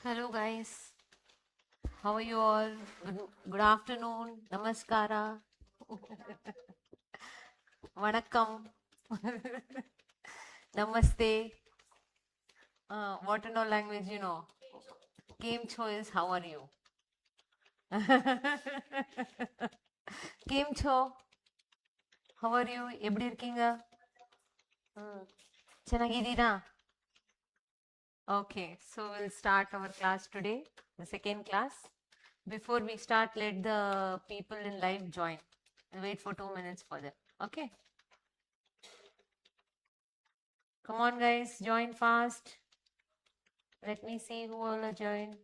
Hello guys, how are you all? Good afternoon, namaskara, vanakkam, namaste. What in all language you know? Game choice, how are you? Game cho, how are you? எப்படி இருக்கீங்க? ಚೆನ್ನಾಗಿದ್ದೀರಾ? Okay, so we'll start our class today, the second class. Before we start, let the people in live join. I'll wait for 2 minutes for them. Okay. Come on, guys, join fast. Let me see who all are joined.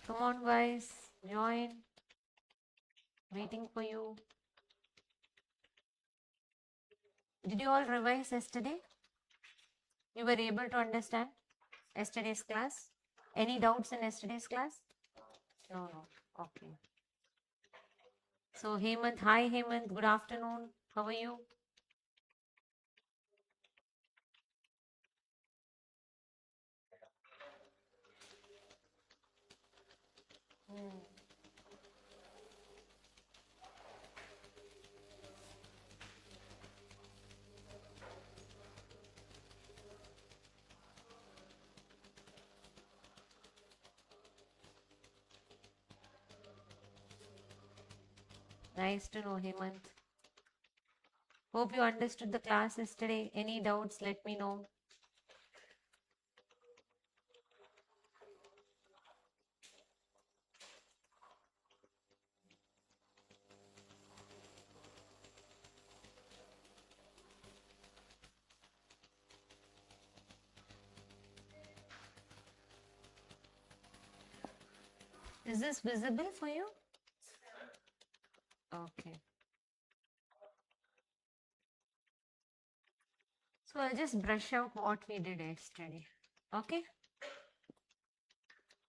Come on, guys, join. Waiting for you. Did you all revise yesterday? You were able to understand yesterday's class? Any doubts in yesterday's class? No. Okay. So, Hemant, hi Hemant, good afternoon. How are you? Nice to know, Hemant. Hope you understood the class yesterday. Any doubts, let me know. Is this visible for you? Okay. So I'll just brush out what we did yesterday. Okay.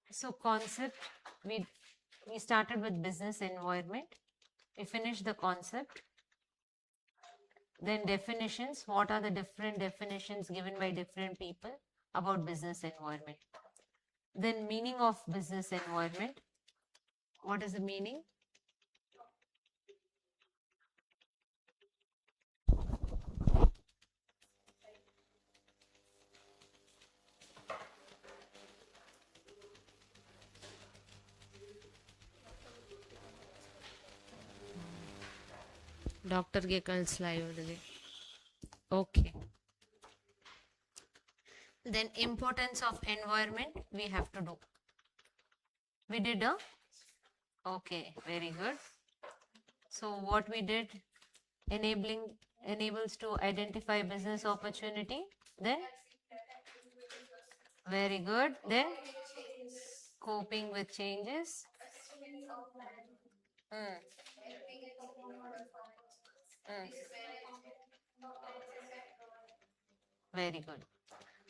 So concept, we started with business environment. We finished the concept. Then definitions. What are the different definitions given by different people about business environment? Then meaning of business environment. What is the meaning? Dr. Gekal slide. Okay. Then importance of environment we have to do. We did a? Okay, very good. So what we did, enables to identify business opportunity. Then very good. Then coping with changes. Mm. Mm. Very good.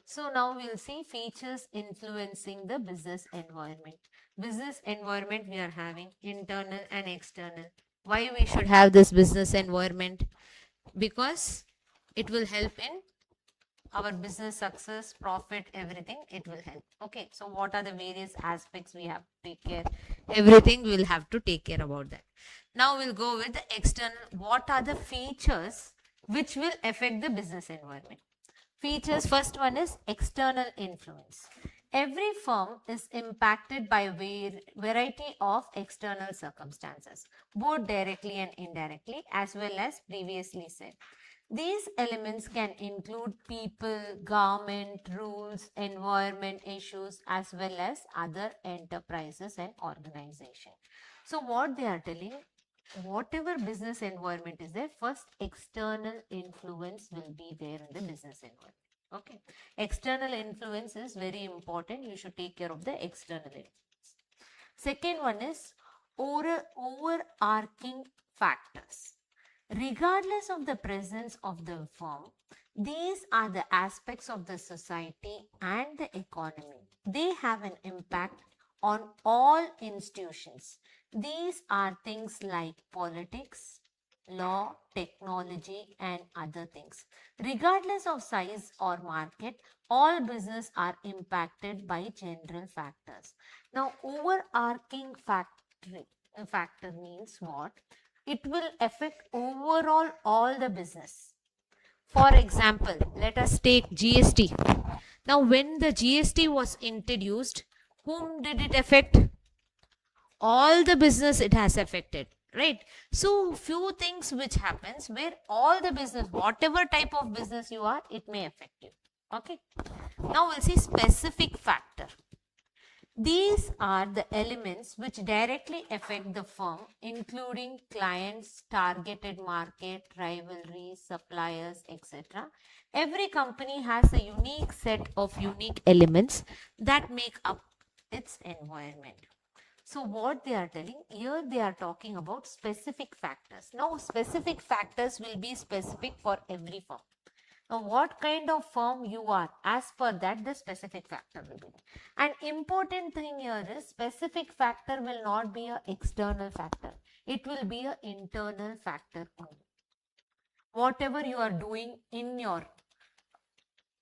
So now we'll see features influencing the business environment. Business environment we are having internal and external. Why we should have this business environment? Because it will help in our business success, profit, everything. It will help. Okay. So what are the various aspects we have to take care? Everything we'll have to take care about that. Now we'll go with the external. What are the features which will affect the business environment? Features, first one is external influence. Every firm is impacted by a variety of external circumstances, both directly and indirectly, as well as previously said. These elements can include people, government, rules, environment issues, as well as other enterprises and organizations. So what they are telling, whatever business environment is there, first external influence will be there in the business environment. Okay. External influence is very important. You should take care of the external influence. Second one is overarching factors. Regardless of the presence of the firm, these are the aspects of the society and the economy. They have an impact on all institutions. These are things like politics, law, technology, and other things. Regardless of size or market, all business are impacted by general factors. Now, overarching factor means what? It will affect overall all the business. For example, let us take GST. Now, when the GST was introduced, whom did it affect? All the business it has affected, right? So few things which happens where all the business, whatever type of business you are, it may affect you. Okay, now we'll see specific factor. These are the elements which directly affect the firm, including clients, targeted market, rivalries, suppliers, etc. Every company has a unique set of unique elements that make up its environment. So what they are telling here, they are talking about specific factors. Now specific factors will be specific for every firm. Now what kind of firm you are, as per that the specific factor will be. An important thing here is specific factor will not be an external factor. It will be an internal factor only. Whatever you are doing in your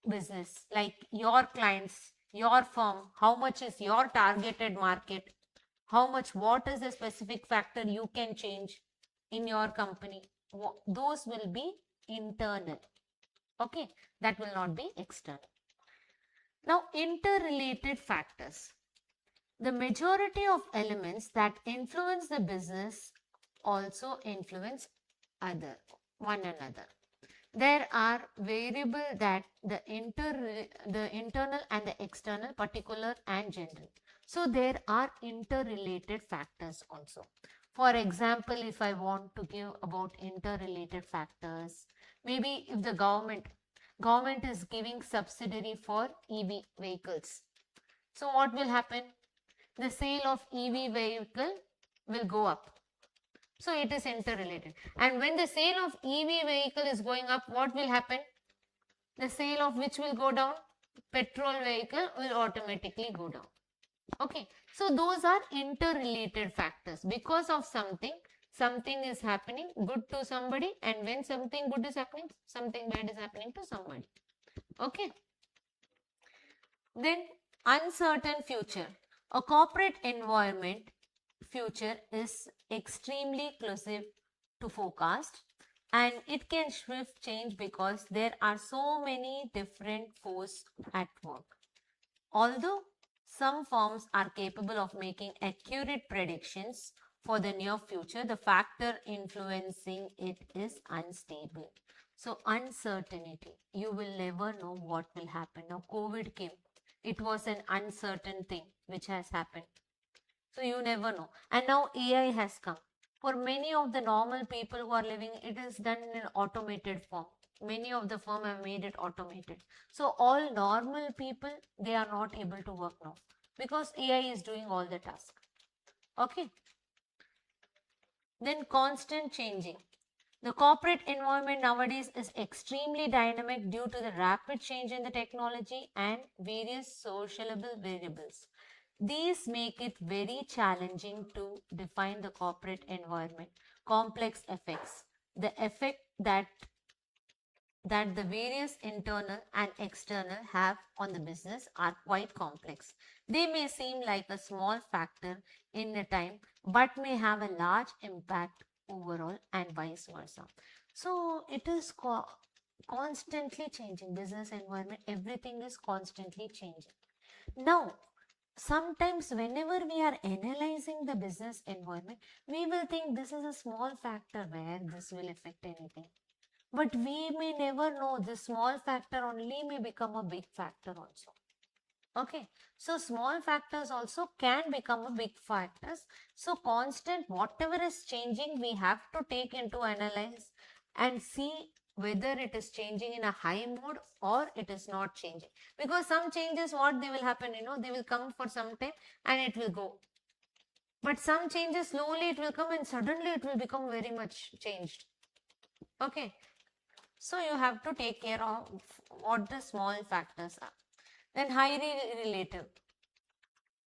business, like your clients, your firm, how much is your targeted market, how much, what is the specific factor you can change in your company, those will be internal. Okay, that will not be external. Now, interrelated factors. The majority of elements that influence the business also influence one another. There are variables that the internal and the external, particular and general. So there are interrelated factors also. For example, if I want to give about interrelated factors, maybe if the government is giving subsidy for EV vehicles. So what will happen? The sale of EV vehicle will go up. So it is interrelated. And when the sale of EV vehicle is going up, what will happen? The sale of which will go down? Petrol vehicle will automatically go down. Okay. So those are interrelated factors. Because of something is happening good to somebody, and when something good is happening, something bad is happening to somebody. Okay. Then uncertain future. A corporate environment future is extremely close to forecast, and it can swift change because there are so many different forces at work. Although some firms are capable of making accurate predictions for the near future, the factor influencing it is unstable. So uncertainty, you will never know what will happen. Now COVID came, it was an uncertain thing which has happened. So you never know. And now AI has come. For many of the normal people who are living, it is done in an automated form. Many of the firm have made it automated. So all normal people, they are not able to work now because AI is doing all the task. Okay. Then constant changing. The corporate environment nowadays is extremely dynamic due to the rapid change in the technology and various sociable variables. These make it very challenging to define the corporate environment. Complex effects. The effect that the various internal and external have on the business are quite complex. They may seem like a small factor in a time, but may have a large impact overall and vice versa. So it is constantly changing. Business environment, everything is constantly changing. Now, sometimes whenever we are analyzing the business environment, we will think this is a small factor where this will affect anything. But we may never know, this small factor only may become a big factor also. Okay, so small factors also can become a big factors. So constant, whatever is changing, we have to take into analyze and see whether it is changing in a high mode or it is not changing. Because some changes, what they will happen, they will come for some time and it will go. But some changes slowly it will come and suddenly it will become very much changed. Okay, so you have to take care of what the small factors are. Then highly relative.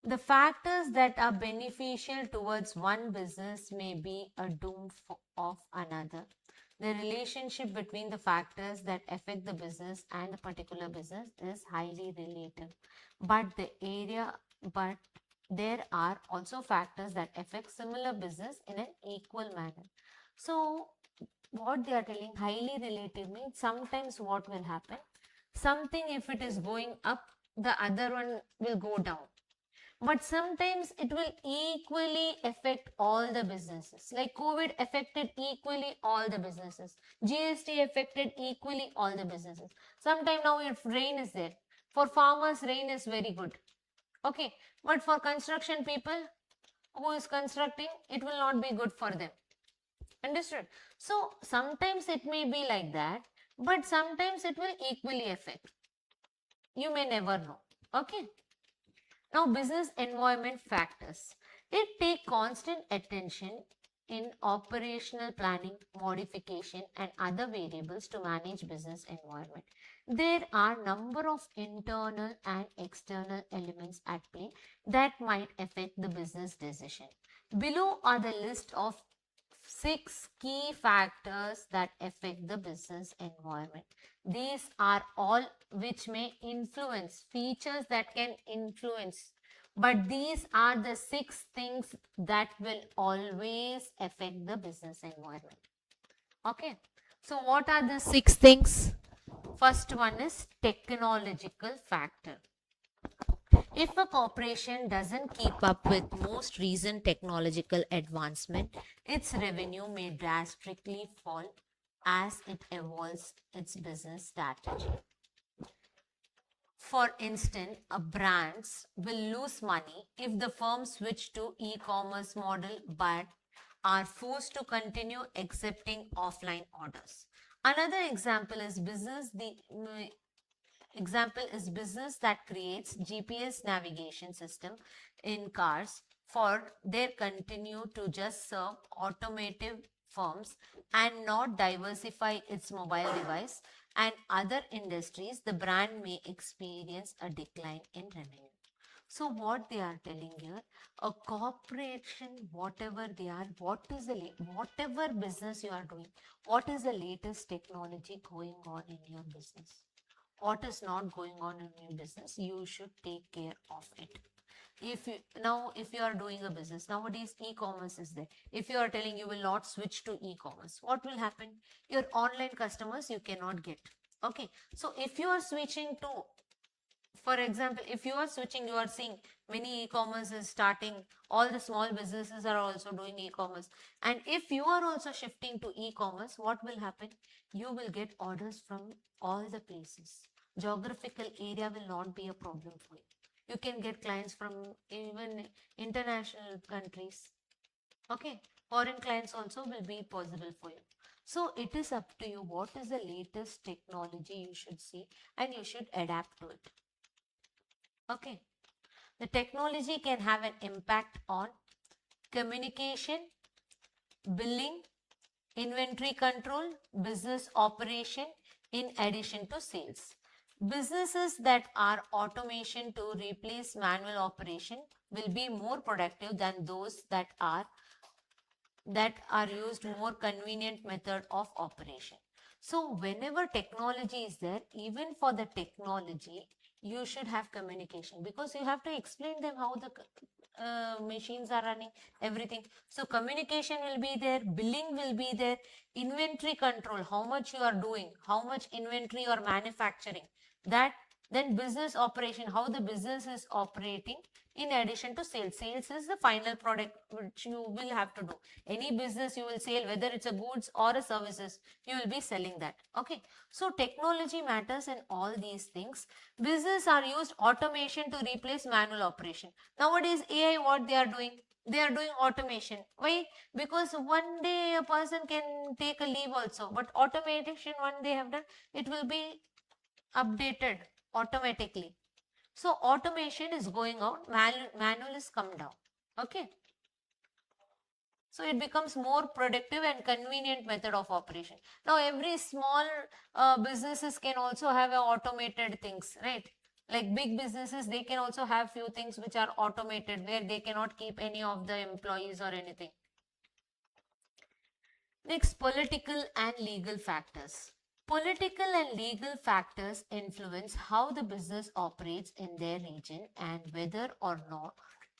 The factors that are beneficial towards one business may be a doom of another. The relationship between the factors that affect the business and the particular business is highly relative. But but there are also factors that affect similar business in an equal manner. So what they are telling, highly relative means sometimes what will happen, something if it is going up, the other one will go down, but sometimes it will equally affect all the businesses. Like COVID affected equally all the businesses, GST affected equally all the businesses. Sometimes now if rain is there, for farmers rain is very good, okay, but for construction people who is constructing, it will not be good for them. Understood? So sometimes it may be like that, but sometimes it will equally affect. You may never know. Okay. Now, business environment factors. It take constant attention in operational planning, modification, and other variables to manage business environment. There are number of internal and external elements at play that might affect the business decision. Below are the list of 6 key factors that affect the business environment. These are all which may influence, features that can influence, but these are the 6 things that will always affect the business environment. Okay. So what are the 6 things? First one is technological factor. If a corporation doesn't keep up with most recent technological advancement, its revenue may drastically fall as it evolves its business strategy. For instance, a brands will lose money if the firm switch to e-commerce model but are forced to continue accepting offline orders. Another example is business that creates GPS navigation system in cars for their continue to just serve automotive firms and not diversify its mobile device and other industries, the brand may experience a decline in revenue. So what they are telling here, a corporation, whatever they are, whatever business you are doing, what is the latest technology going on in your business? What is not going on in your business, you should take care of it. If you are doing a business nowadays, e-commerce is there. If you are telling you will not switch to e-commerce, what will happen? Your online customers you cannot get. Okay, so if you are switching to, for example, if you are switching, you are seeing many e-commerce is starting, all the small businesses are also doing e-commerce, and if you are also shifting to e-commerce, what will happen? You will get orders from all the places. Geographical area will not be a problem for you. You can get clients from even international countries. Okay, foreign clients also will be possible for you. So it is up to you what is the latest technology you should see and you should adapt to it. Okay. The technology can have an impact on communication, billing, inventory control, business operation, in addition to sales. Businesses that are automation to replace manual operation will be more productive than those that are used more convenient method of operation. So whenever technology is there, even for the technology, you should have communication because you have to explain them how the machines are running, everything. So communication will be there, billing will be there, inventory control, how much you are doing, how much inventory you are manufacturing, that, then business operation, how the business is operating, in addition to sales. Sales is the final product which you will have to do. Any business you will sell, whether it's a goods or a services, you will be selling that. Okay. So technology matters in all these things. Business are used automation to replace manual operation. Nowadays AI, what they are doing? They are doing automation. Why? Because one day a person can take a leave also, but automation one they have done, it will be updated automatically. So automation is going out, manual is come down. Okay. So it becomes more productive and convenient method of operation. Now every small businesses can also have a automated things, right? Like big businesses, they can also have few things which are automated where they cannot keep any of the employees or anything. Next, political and legal factors. Political and legal factors influence how the business operates in their region and whether or not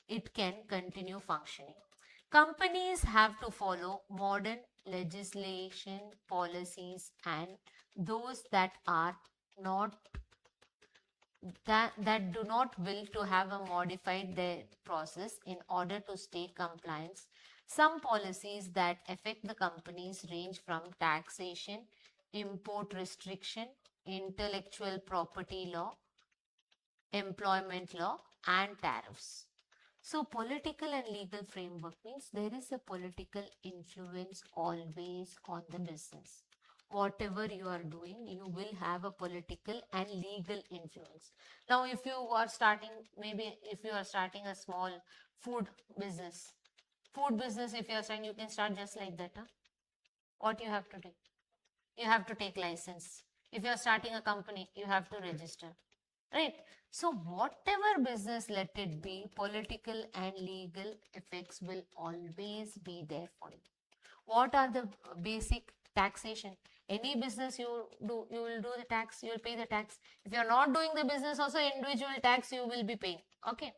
it can continue functioning. Companies have to follow modern legislation, policies, and those that are not that do not will to have a modified their process in order to stay compliance. Some policies that affect the companies range from taxation, import restriction, intellectual property law, employment law, and tariffs. So political and legal framework means there is a political influence always on the business. Whatever you are doing, you will have a political and legal influence. Now, if you are starting, maybe if you are starting a small food business, if you are starting, you can start just like that. Huh? What you have to do? You have to take license. If you are starting a company, you have to register. Right? So whatever business let it be, political and legal effects will always be there for you. What are the basic taxation? Any business you do, you will do the tax, you will pay the tax. If you are not doing the business, also individual tax you will be paying. Okay.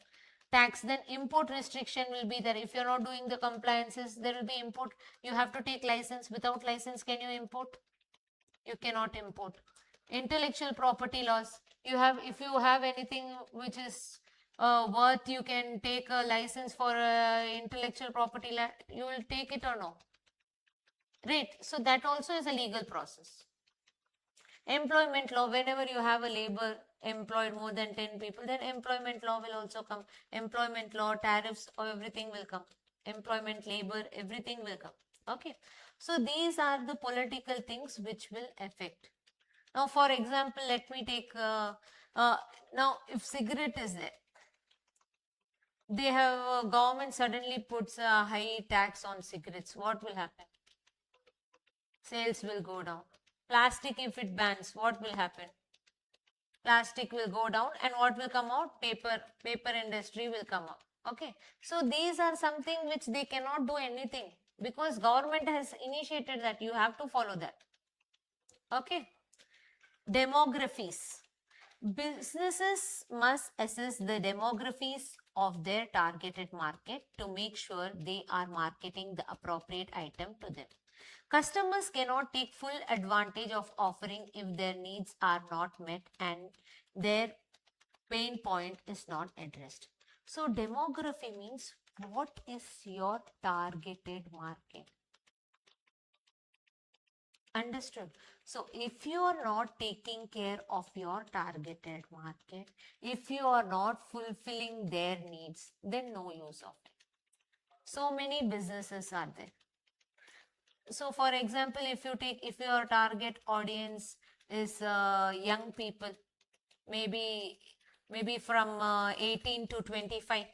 Tax, then import restriction will be there. If you are not doing the compliances, there will be import. You have to take license. Without license, can you import? You cannot import. Intellectual property laws, you have, if you have anything which is worth, you can take a license for intellectual property, you will take it or no, right? So that also is a legal process. Employment law, whenever you have a labor employed more than 10 people, then employment law will also come. Employment law, tariffs, or everything will come. Employment, labor, everything will come. Okay. So these are the political things which will affect. Now, for example, let me take, uh, now if cigarette is there, they have, government suddenly puts a high tax on cigarettes. What will happen? Sales will go down. Plastic, if it bans, what will happen? Plastic will go down, and what will come out? Paper industry will come up. Okay. So these are something which they cannot do anything because government has initiated that. You have to follow that. Okay. Demographies. Businesses must assess the demographies of their targeted market to make sure they are marketing the appropriate item to them. Customers cannot take full advantage of offering if their needs are not met and their pain point is not addressed. So demography means what is your targeted market? Understood. So if you are not taking care of your targeted market, if you are not fulfilling their needs, then no use of it. So many businesses are there. So for example, if your target audience is young people, maybe from 18 to 25,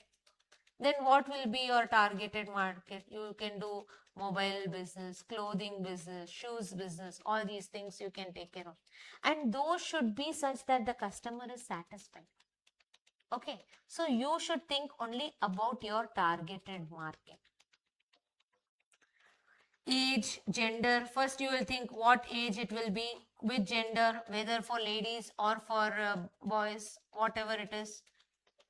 then what will be your targeted market? You can do mobile business, clothing business, shoes business, all these things you can take care of. And those should be such that the customer is satisfied. Okay, so you should think only about your targeted market. Age, gender, first you will think what age it will be, which gender, whether for ladies or for boys, whatever it is.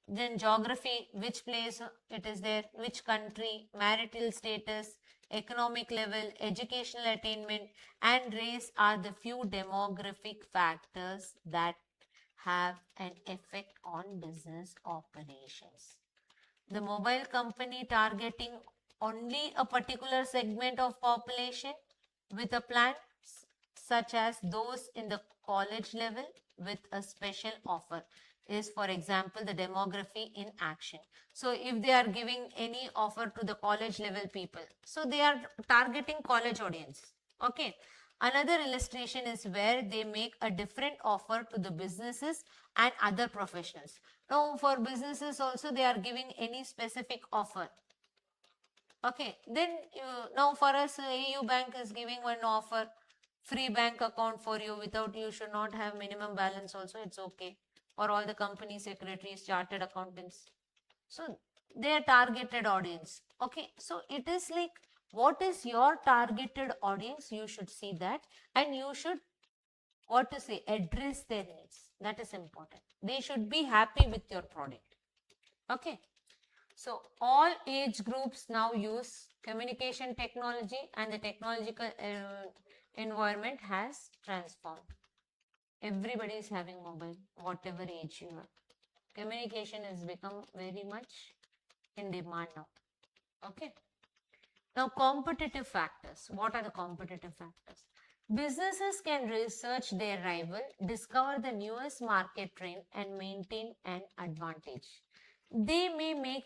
Then geography, which place it is there, which country, marital status, economic level, educational attainment, and race are the few demographic factors that have an effect on business operations. The mobile company targeting only a particular segment of population with a plan such as those in the college level with a special offer is, for example, the demography in action. So if they are giving any offer to the college level people, so they are targeting college audience. Okay. Another illustration is where they make a different offer to the businesses and other professionals. Now for businesses also they are giving any specific offer. Okay, then now for us AU Bank is giving one offer, free bank account for you, without you should not have minimum balance also, it's okay. or all the company secretaries, chartered accountants. So their targeted audience. Okay, so it is like, what is your targeted audience? You should see that, and you should, what to say, address their needs. That is important. They should be happy with your product. Okay. So all age groups now use communication technology, and the technological environment has transformed. Everybody is having mobile, whatever age you are. Communication has become very much in demand now. Okay. Now, competitive factors. What are the competitive factors? Businesses can research their rival, discover the newest market trend, and maintain an advantage. They may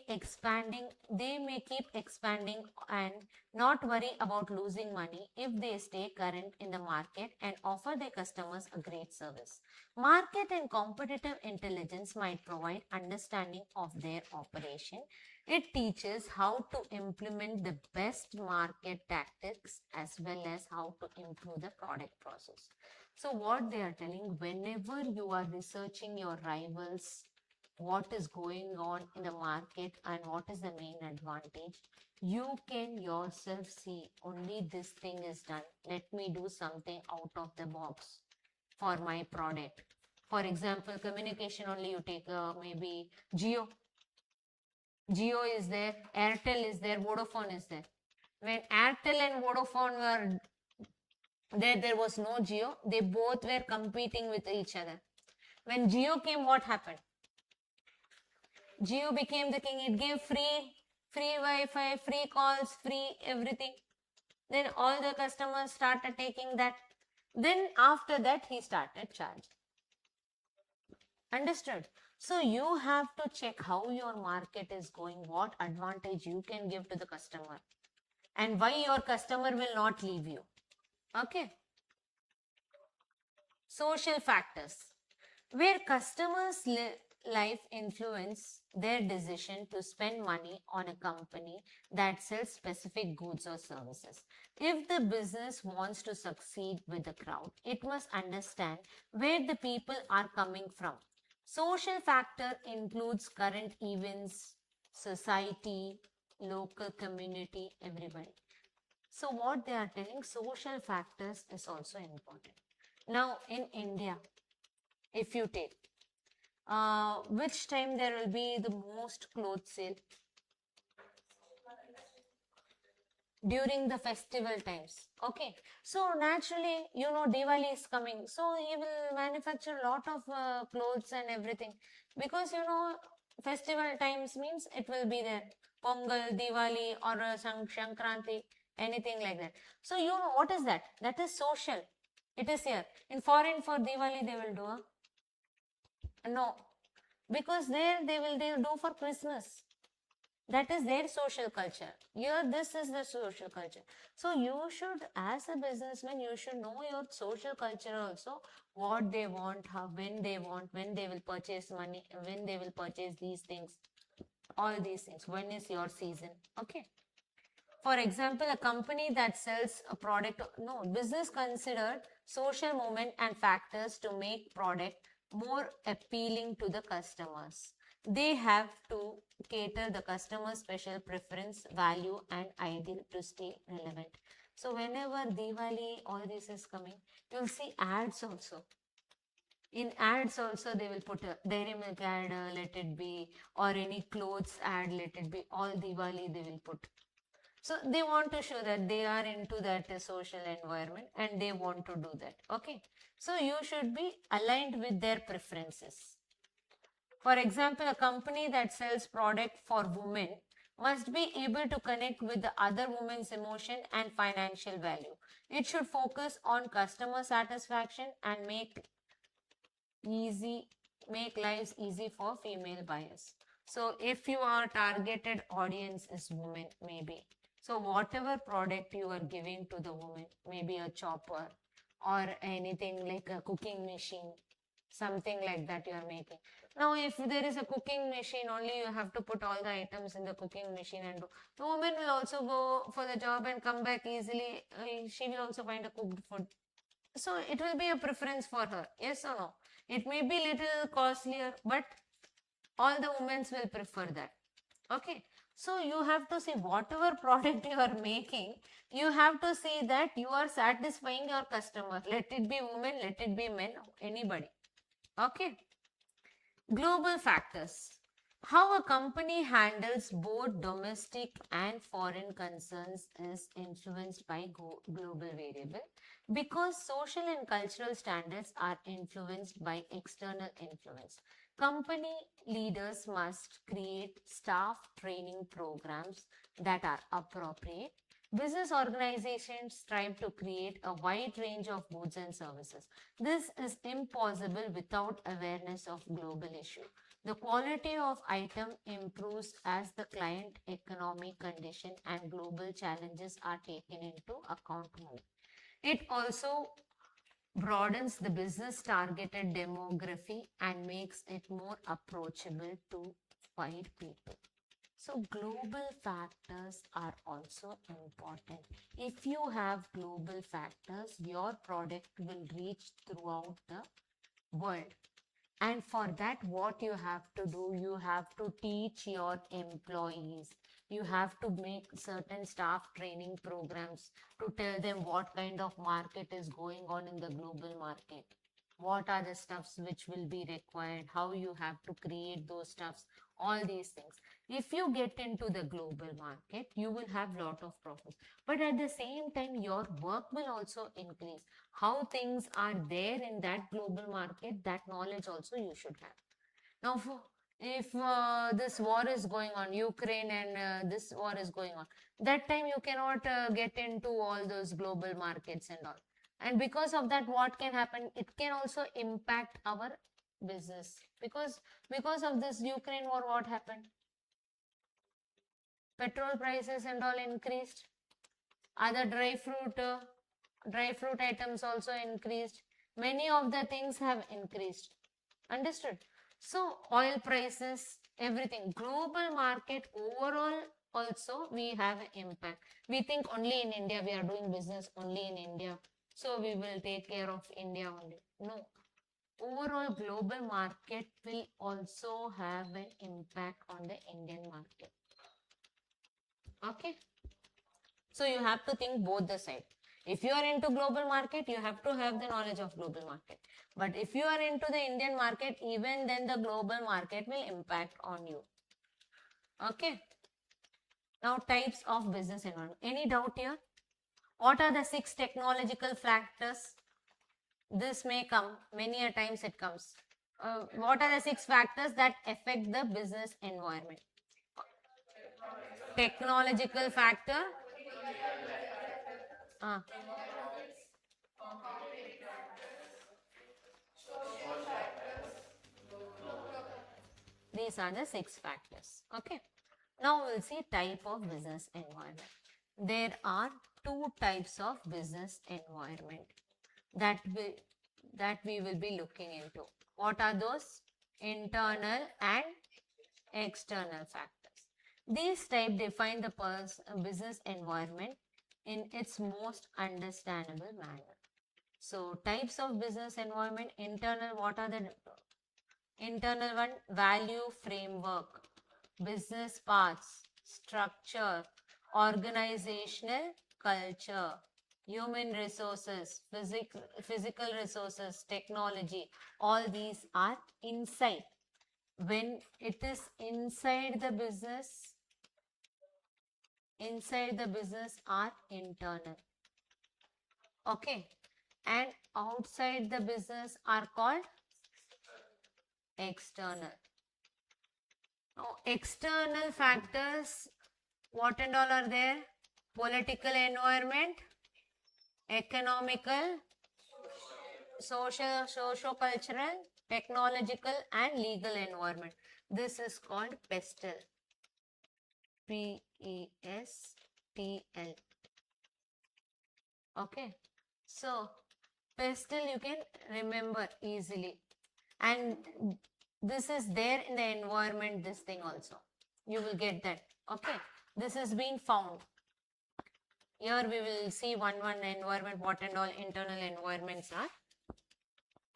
keep expanding and not worry about losing money if they stay current in the market and offer their customers a great service. Market and competitive intelligence might provide understanding of their operation. It teaches how to implement the best market tactics as well as how to improve the product process. So what they are telling, whenever you are researching your rivals, what is going on in the market and what is the main advantage, you can yourself see only this thing is done. Let me do something out of the box for my product. For example, communication only, you take maybe Geo. Geo is there, Airtel is there, Vodafone is there. When Airtel and Vodafone were there was no Geo. They both were competing with each other. When Geo came, what happened? Geo became the king. It gave free Wi-Fi, free calls, free everything. Then all the customers started taking that. Then after that, he started charging. Understood? So you have to check how your market is going, what advantage you can give to the customer, and why your customer will not leave you. Okay. Social factors, where customers' life influence their decision to spend money on a company that sells specific goods or services. If the business wants to succeed with the crowd, it must understand where the people are coming from. Social factor includes current events, society, local community, everybody. So what they are telling, social factors is also important. Now in India, if you take, which time there will be the most clothes sale? During the festival times. Okay. So naturally, Diwali is coming. So he will manufacture a lot of clothes and everything. Because, festival times means it will be there. Pongal, Diwali or Sankranti, anything like that. So, what is that? That is social. It is here. In foreign, for Diwali, they will do no, because there they'll do for Christmas. That is their social culture. Here, this is the social culture. So you should, as a businessman, you should know your social culture also, what they want, how, when they want, when they will purchase money, when they will purchase these things, all these things. When is your season? Okay. For example, a company that sells a product, no, business considered social movement and factors to make product more appealing to the customers. They have to cater the customer's special preference, value and ideal to stay relevant. So whenever Diwali, all this is coming, you'll see ads also. In ads also they will put a dairy milk ad, let it be, or any clothes ad, let it be, all Diwali they will put. So they want to show that they are into that social environment and they want to do that. Okay. So you should be aligned with their preferences. For example, a company that sells product for women must be able to connect with the other women's emotion and financial value. It should focus on customer satisfaction and make lives easy for female buyers. So if your targeted audience is women, maybe, so whatever product you are giving to the woman, maybe a chopper or anything like a cooking machine, something like that you are making. Now, if there is a cooking machine, only you have to put all the items in the cooking machine and do. The woman will also go for the job and come back easily. She will also find a cooked food. So it will be a preference for her. Yes or no? It may be little costlier, but all the women will prefer that. Okay. So you have to see whatever product you are making, you have to see that you are satisfying your customer. Let it be women, let it be men, anybody. Okay. Global factors. How a company handles both domestic and foreign concerns is influenced by global variable because social and cultural standards are influenced by external influence. Company leaders must create staff training programs that are appropriate. Business organizations strive to create a wide range of goods and services. This is impossible without awareness of global issue. The quality of item improves as the client economic condition and global challenges are taken into account more. It also broadens the business targeted demography and makes it more approachable to wide people. So global factors are also important. If you have global factors, your product will reach throughout the world. And for that, what you have to do, you have to teach your employees. You have to make certain staff training programs to tell them what kind of market is going on in the global market. What are the stuffs which will be required, how you have to create those stuffs, all these things. If you get into the global market, you will have lot of profits. But at the same time, your work will also increase. How things are there in that global market, that knowledge also you should have. Now, if this war is going on, Ukraine and this war is going on, that time you cannot get into all those global markets and all. And because of that, what can happen? It can also impact our business. Because of this Ukraine war, what happened? Petrol prices and all increased. Other dry fruit items also increased. Many of the things have increased. Understood? So oil prices, everything, global market overall also we have an impact. We think only in India, we are doing business only in India. So we will take care of India only. No. Overall global market will also have an impact on the Indian market. Okay. So you have to think both the side. If you are into global market, you have to have the knowledge of global market. But if you are into the Indian market, even then the global market will impact on you. Okay. Now types of business environment. Any doubt here? What are the 6 technological factors? This may come, many a times it comes. What are the 6 factors that affect the business environment? Technological factor. Uh, These are the 6 factors. Okay. Now we'll see type of business environment. There are 2 types of business environment that we will be looking into. What are those? Internal and external factors. These type define the business environment in its most understandable manner. So types of business environment, internal, what are the internal one? Value framework, business paths, structure, organizational culture, human resources, physical resources, technology, all these are inside. When it is inside the business are internal. Okay. And outside the business are called external. Now, external factors, what and all are there? Political environment, economical, social, socio-cultural, technological and legal environment. This is called PESTEL. P-E-S-T-L. Okay. So, PESTEL you can remember easily. And this is there in the environment, this thing also. You will get that. Okay. This has been found. Here we will see one environment, what and all internal environments are.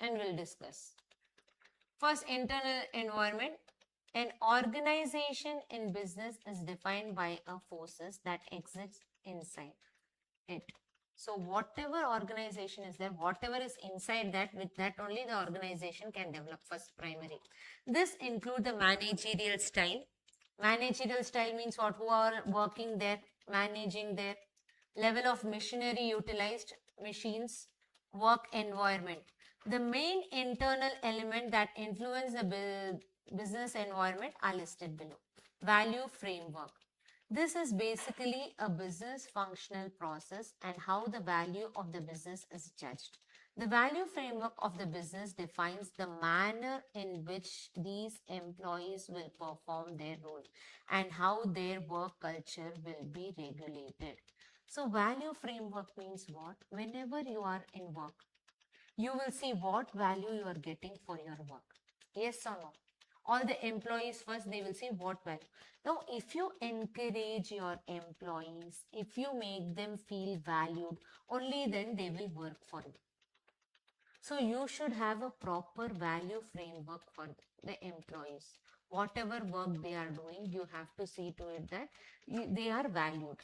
And we'll discuss. First, internal environment. An organization in business is defined by a forces that exist inside it. So whatever organization is there, whatever is inside that, with that only the organization can develop. First, primary. This include the managerial style. Managerial style means what? Who are working there, managing there. Level of machinery utilized, machines, work environment. The main internal element that influence the business environment are listed below. Value framework. This is basically a business functional process and how the value of the business is judged. The value framework of the business defines the manner in which these employees will perform their role and how their work culture will be regulated. So, value framework means what? Whenever you are in work, you will see what value you are getting for your work. Yes or no? All the employees first, they will see what value. Now, if you encourage your employees, if you make them feel valued, only then they will work for you. So you should have a proper value framework for the employees. Whatever work they are doing, you have to see to it that they are valued.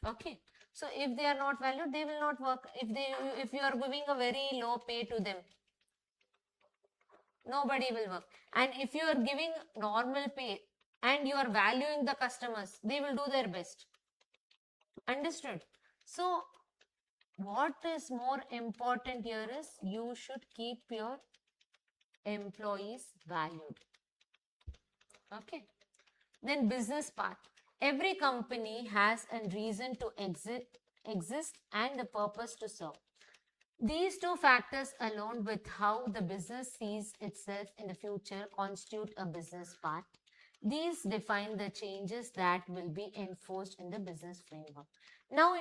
Okay. So if they are not valued, they will not work. If you are giving a very low pay to them, nobody will work. And if you are giving normal pay and you are valuing the customers, they will do their best. Understood? So what is more important here is you should keep your employees valued. Okay. Then business path. Every company has a reason to exist and a purpose to serve. These two factors alone with how the business sees itself in the future constitute a business path. These define the changes that will be enforced in the business framework. Now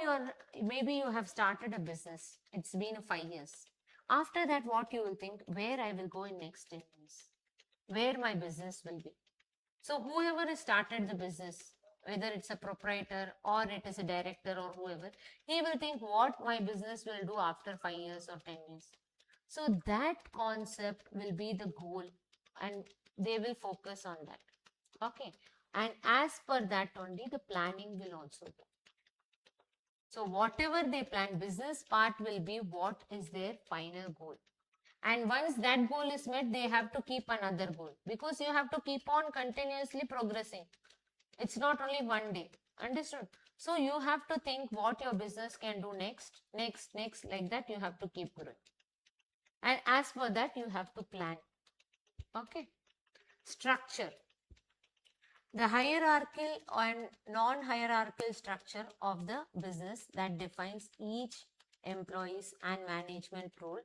maybe you have started a business. It's been 5 years. After that, what you will think, where I will go in next 10 years, where my business will be. So whoever has started the business, whether it's a proprietor or it is a director or whoever, he will think what my business will do after 5 years or 10 years. So that concept will be the goal and they will focus on that. Okay. And as per that only the planning will also do. So whatever they plan, business part will be what is their final goal. And once that goal is met, they have to keep another goal because you have to keep on continuously progressing. It's not only one day. Understood? So you have to think what your business can do next, next, like that you have to keep growing. And as for that, you have to plan. Okay. Structure. The hierarchical and non-hierarchical structure of the business that defines each employee's and management role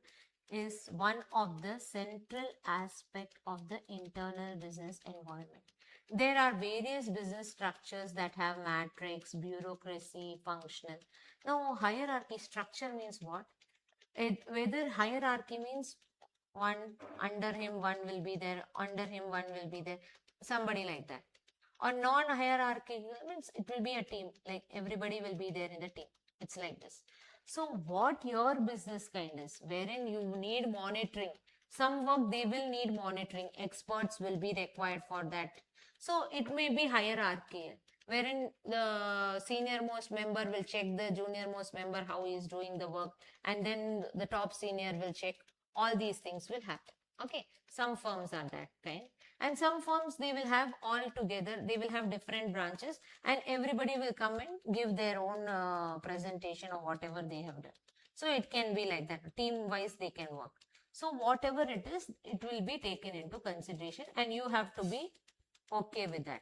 is one of the central aspect of the internal business environment. There are various business structures that have matrix, bureaucracy, functional. Now, hierarchy structure means what? Whether hierarchy means one under him, one will be there, under him, one will be there, somebody like that. Or non-hierarchical means it will be a team, like everybody will be there in the team. It's like this. So what your business kind is, wherein you need monitoring. Some work they will need monitoring. Experts will be required for that. So it may be hierarchy, wherein the senior most member will check the junior most member how he is doing the work, and then the top senior will check. All these things will happen. Okay, some firms are that kind, and some firms they will have all together. They will have different branches, and everybody will come and give their own presentation or whatever they have done. So it can be like that. Team wise they can work. So whatever it is, it will be taken into consideration, and you have to be okay with that.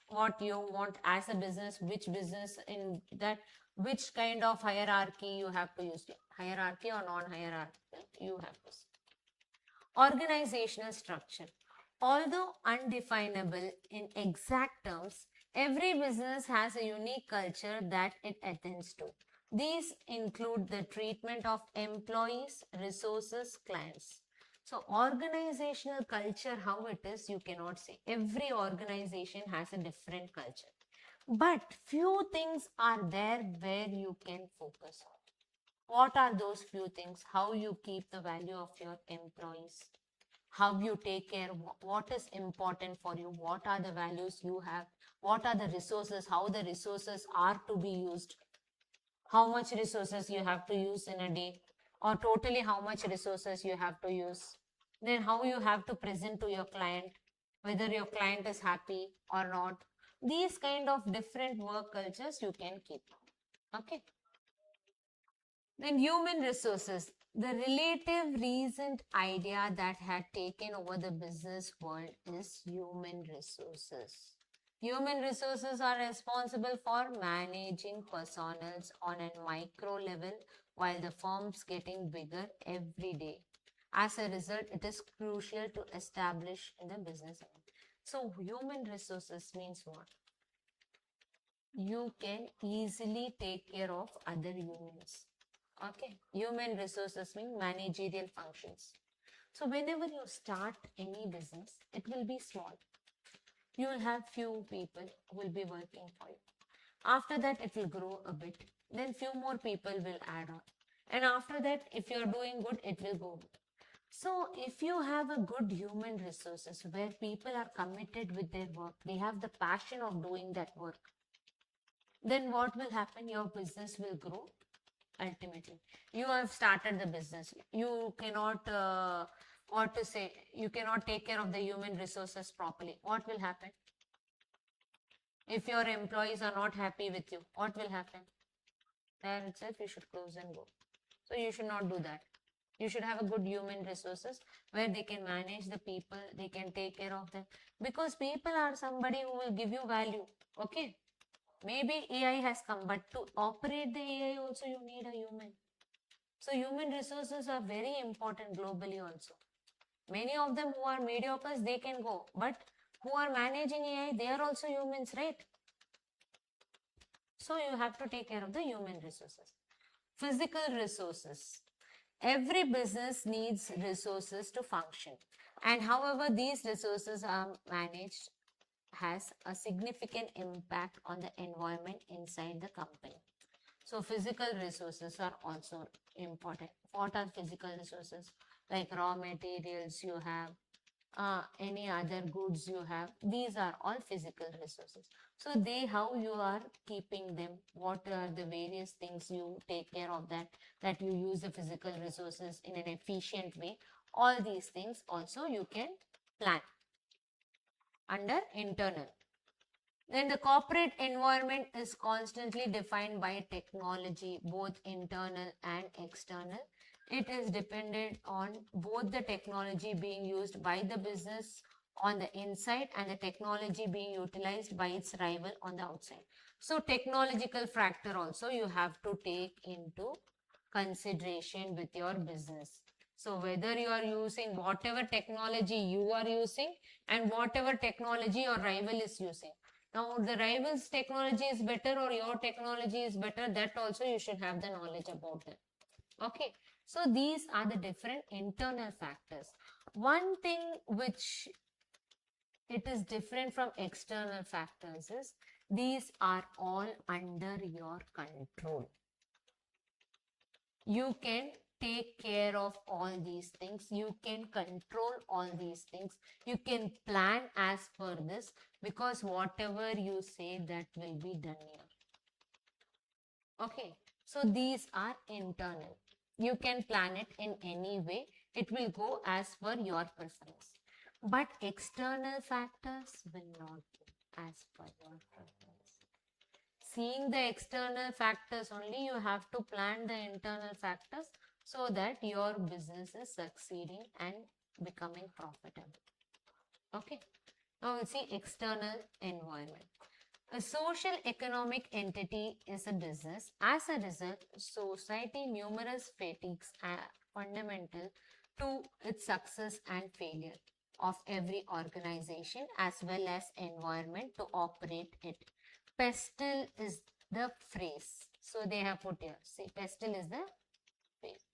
What you want as a business, which business in that, which kind of hierarchy you have to use, hierarchy or non-hierarchy, you have to see. Organizational structure. Although undefinable in exact terms, every business has a unique culture that it attends to. These include the treatment of employees, resources, clients. So organizational culture, how it is, you cannot say. Every organization has a different culture. But few things are there where you can focus on. What are those few things? How you keep the value of your employees? how you take care, what is important for you, what are the values you have, what are the resources, how the resources are to be used, how much resources you have to use in a day, or totally how much resources you have to use. Then how you have to present to your client, whether your client is happy or not. These kind of different work cultures you can keep. Okay. Then human resources, the relative recent idea that had taken over the business world is human resources. Human resources are responsible for managing personals on a micro level while the firm's getting bigger every day. As a result, it is crucial to establish in the business. So human resources means what? You can easily take care of other humans. Okay, human resources mean managerial functions. So whenever you start any business, it will be small. You will have few people who will be working for you. After that, it will grow a bit. Then few more people will add on. And after that, if you're doing good, it will go good. So if you have a good human resources where people are committed with their work, they have the passion of doing that work, then what will happen? Your business will grow ultimately. You have started the business. You cannot, what to say, you cannot take care of the human resources properly. What will happen? If your employees are not happy with you, what will happen? Then itself you should close and go. So you should not do that. You should have a good human resources where they can manage the people, they can take care of them. Because people are somebody who will give you value. Okay. Maybe AI has come, but to operate the AI also you need a human. So human resources are very important globally also. Many of them who are mediocres, they can go. But who are managing AI, they are also humans, right? So you have to take care of the human resources. Physical resources. Every business needs resources to function. And however these resources are managed has a significant impact on the environment inside the company. So physical resources are also important. What are physical resources? Like raw materials you have, any other goods you have. These are all physical resources. So they, how you are keeping them, what are the various things you take care of that you use the physical resources in an efficient way. All these things also you can plan under internal. Then the corporate environment is constantly defined by technology, both internal and external. It is dependent on both the technology being used by the business on the inside and the technology being utilized by its rival on the outside. So technological factor also you have to take into consideration with your business. So whether you are using whatever technology you are using and whatever technology your rival is using. Now, the rival's technology is better or your technology is better, that also you should have the knowledge about it. Okay. So, these are the different internal factors. One thing which it is different from external factors is these are all under your control. You can take care of all these things. You can control all these things. You can plan as per this because whatever you say that will be done here. Okay. So these are internal. You can plan it in any way. It will go as per your preference. But external factors will not go as per your preference. Seeing the external factors only, you have to plan the internal factors so that your business is succeeding and becoming profitable. Okay. Now we'll see external environment. A social economic entity is a business. As a result, society numerous fatigues are fundamental to its success and failure of every organization as well as environment to operate it. Pestle is the phrase. So they have put here. See, pestle is the phrase.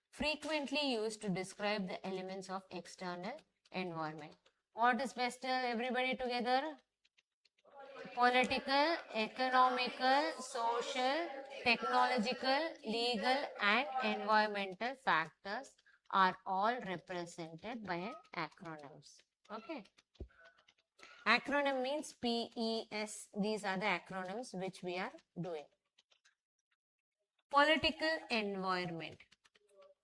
Frequently used to describe the elements of external environment. What is pestle? Everybody together? Political, economical, social, technological, legal and environmental factors are all represented by an acronyms. Okay. Acronym means PES. These are the acronyms which we are doing. Political environment.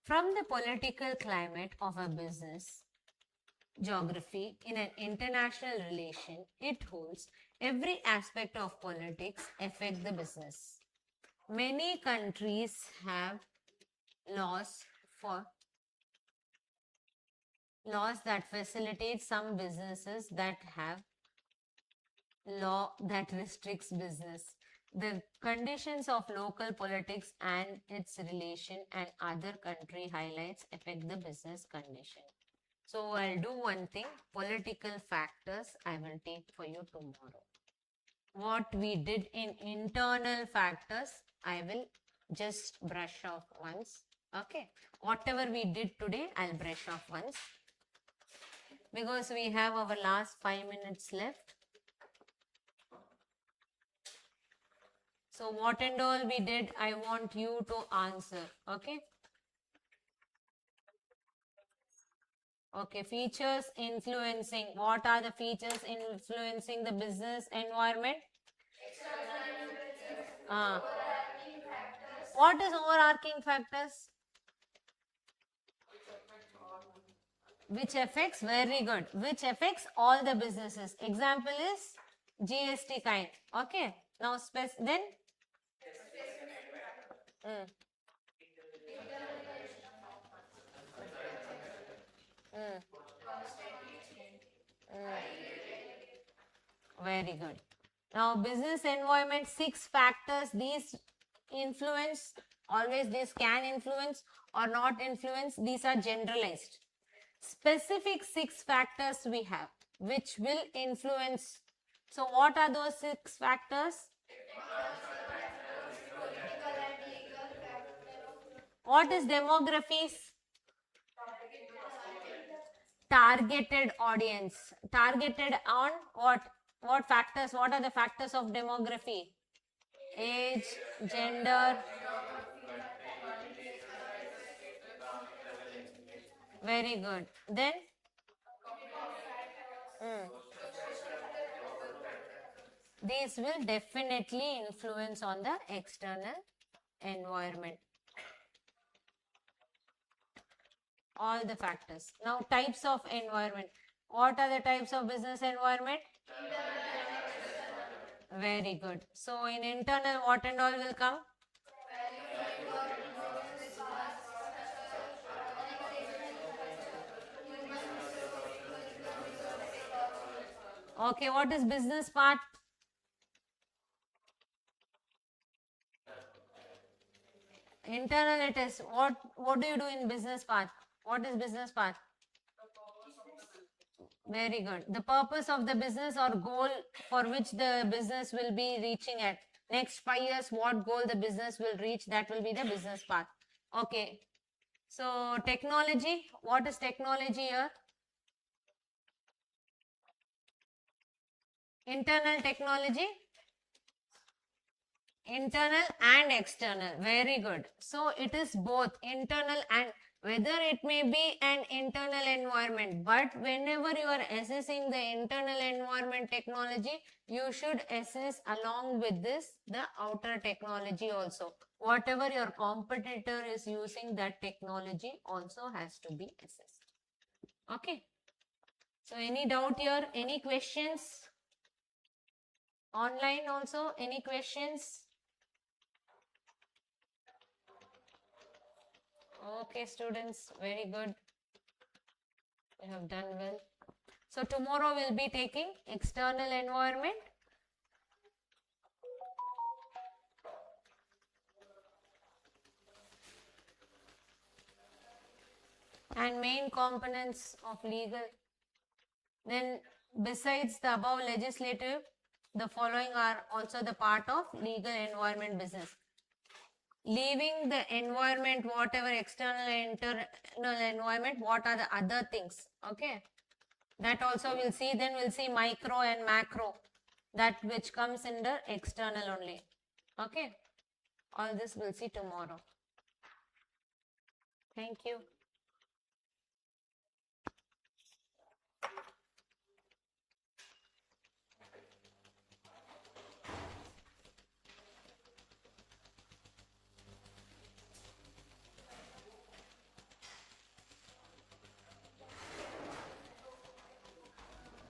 From the political climate of a business geography in an international relation, it holds every aspect of politics affect the business. Many countries have laws for laws that facilitate some businesses that have law that restricts business. The conditions of local politics and its relation and other country highlights affect the business condition. So I'll do one thing, political factors I will take for you tomorrow. What we did in internal factors, I will just brush off once. Okay. Whatever we did today, I'll brush off once. Because we have our last 5 minutes left. So what and all we did, I want you to answer. Okay. Okay, features influencing. What are the features influencing the business environment? What is overarching factors? Which affects, very good. Which affects all the businesses. Example is GST kind. Okay. Now, then? Mm. Mm. Very good. Now, business environment, 6 factors. These influence, always this can influence or not influence. These are generalized. Specific 6 factors we have, which will influence. So, what are those 6 factors? What is demographies? Targeted audience. Targeted on what? What factors? What are the factors of demography? Age, gender. Very good. Then? These will definitely influence on the external environment. All the factors. Now, types of environment. What are the types of business environment? Very good. So, in internal, what and all will come? Okay, what is business part? Internal it is. What do you do in business part? What is business part? Very good. The purpose of the business or goal for which the business will be reaching at. Next 5 years, what goal the business will reach, that will be the business part. Okay. So, technology. What is technology here? Internal technology. Internal and external. Very good. So, it is both internal and whether it may be an internal environment, but whenever you are assessing the internal environment technology, you should assess along with this the outer technology also. Whatever your competitor is using, that technology also has to be assessed. Okay. So, any doubt here? Any questions? Online also, any questions? Okay, students, very good. You have done well. So, tomorrow we'll be taking external environment. And main components of legal. Then, besides the above legislative, the following are also the part of legal environment business. Leaving the environment, whatever external and internal environment, what are the other things? Okay. That also we'll see. Then we'll see micro and macro, that which comes under external only. Okay. All this we'll see tomorrow. Thank you.